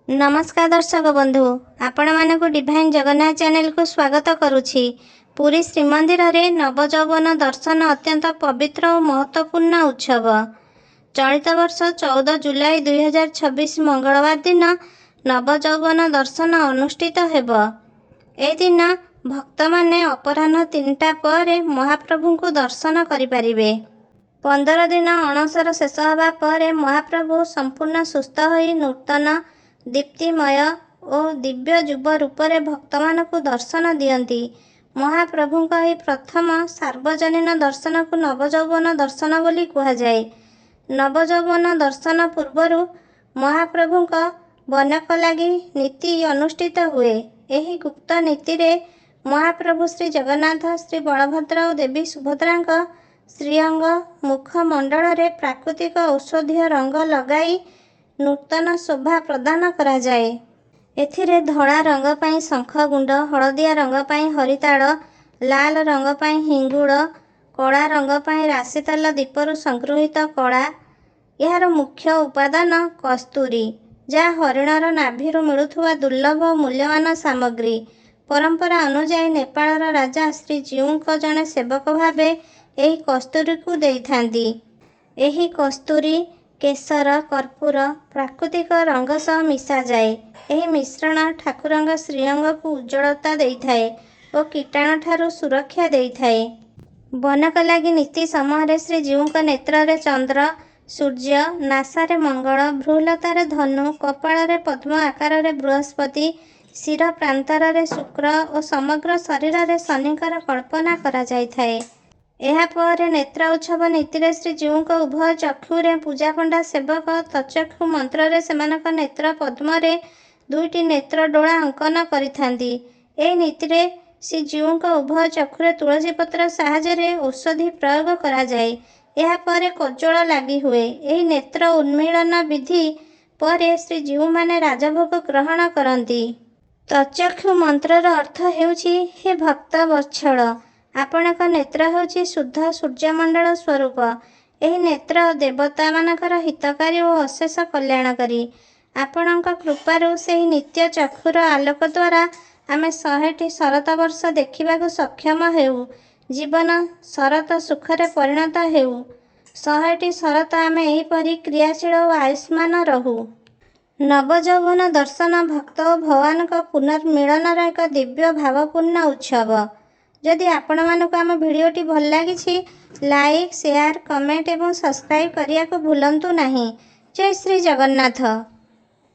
नमस्कार दर्शक बंधु, आपण मानक डिवाइन जगन्नाथ चैनल को स्वागत करुछि। पुरी श्रीमंदिर रे नवजौवन दर्शन अत्यंत पवित्र और महत्वपूर्ण उत्सव। चलित वर्ष 14 जुलाई 2026 मंगलवार दिन नवजौवन दर्शन अनुष्ठित हेब। ए दिन भक्त माने अपराह्न 3टा पर महाप्रभु को दर्शन करिपारिबे। 15 दिन अणसर शेष हवा पर महाप्रभु संपूर्ण सुस्थ होई नूतन दीप्तिमय और दिव्य युव रूप से भक्त मानक दर्शन दियंती। महाप्रभुଙ୍କ ଏହି प्रथम सार्वजनीन दर्शन को नवजौवन दर्शन बोली कहा जाए। नवजौवन दर्शन पूर्वर महाप्रभुଙ୍କ बनक लगी नीति अनुष्ठित हुए। यही गुप्त नीति रे महाप्रभु श्री जगन्नाथ, श्री बलभद्र और देवी सुभद्रा श्रीअंग मुखमंडल रे प्राकृतिक औषधीय रंग लगाई नूतन शोभा प्रदान करा जाए। एथिरे धड़ा रंग पाई शंखगुंड, हलदिया रंग पाई हरिताड़, लाल रंग पाई हिंगुड़, कला रंग पाई राशिताल दीपरु संगृहित कला। यार मुख्य उपादान कस्तूरी, जहाँ हरिणर नाभिरु मिलुथुवा दुर्लभ मूल्यवान सामग्री। परंपरा अनुसार नेपालर राजा श्रीजीउଙ୍କ जने सेवक भावे एही कस्तूरी को देइथांती। एही कस्तूरी केसर, कर्पूर, प्राकृतिक रंग सह मिसा जाए। यही मिश्रण ठाकुरंग श्रीअंग को उज्ज्वलता देइथाए और कीटाणु ठारू सुरक्षा देइथाए। बनक लगी नीति समय श्रीजीउଙ୍କ नेत्र रे चंद्र, सूर्य, नासारे मंगल, भ्रूलतारे धनु, कपाଳରେ पद्म आकार रे बृहस्पति, शिर प्रांतर रे शुक्र और समग्र शरीर रे शनिकर कल्पना करा जाइथाए। यापर नेत्र उत्सव नीति रे श्रीजीउଙ୍କ उभय चक्षुरे पूजा पंडा सेवक तचक्षु मंत्र रे सेमानक नेत्र पद्म रे 2टी नेत्र डोळा अंकन करिथांती। ए नीति रे श्रीजीउଙ୍କ उभय चक्षुरे तुलसी पत्र साहाय्य रे औषधि प्रयोग करा जाए। यापर कजोल लगी हुए। एही नेत्र उन्मीलन विधि पर श्रीजीउ माने राजभोग ग्रहण करती। तचक्षु मंत्रर अर्थ हेउछि हे भक्त वत्सल, आपणक नेत्र हेउछि शुद्ध सूर्यमंडल स्वरूप। एही नेत्र देवता मानकर हितकारी और अशेष कल्याणकारी। आपणक कृपारु सेही नित्य चक्षुर आलोक द्वारा आमे 100टी शरत वर्ष देखिबाकु सक्षम हेउ। जीवन शरत सुखरे परिणत हेउ। 100टी शरत आमे एहीपरि क्रियाशील और आयुष्मान रहू। नवजौवन दर्शन भक्त और भगवान पुनर्मिलनर एक दिव्य भावपूर्ण उत्सव। जदि आपण मानक आम भिडियोटी भल लगी लाइक, शेयर, कमेंट और सब्सक्राइब करिया को भूलंतु नहीं। जय श्री जगन्नाथ।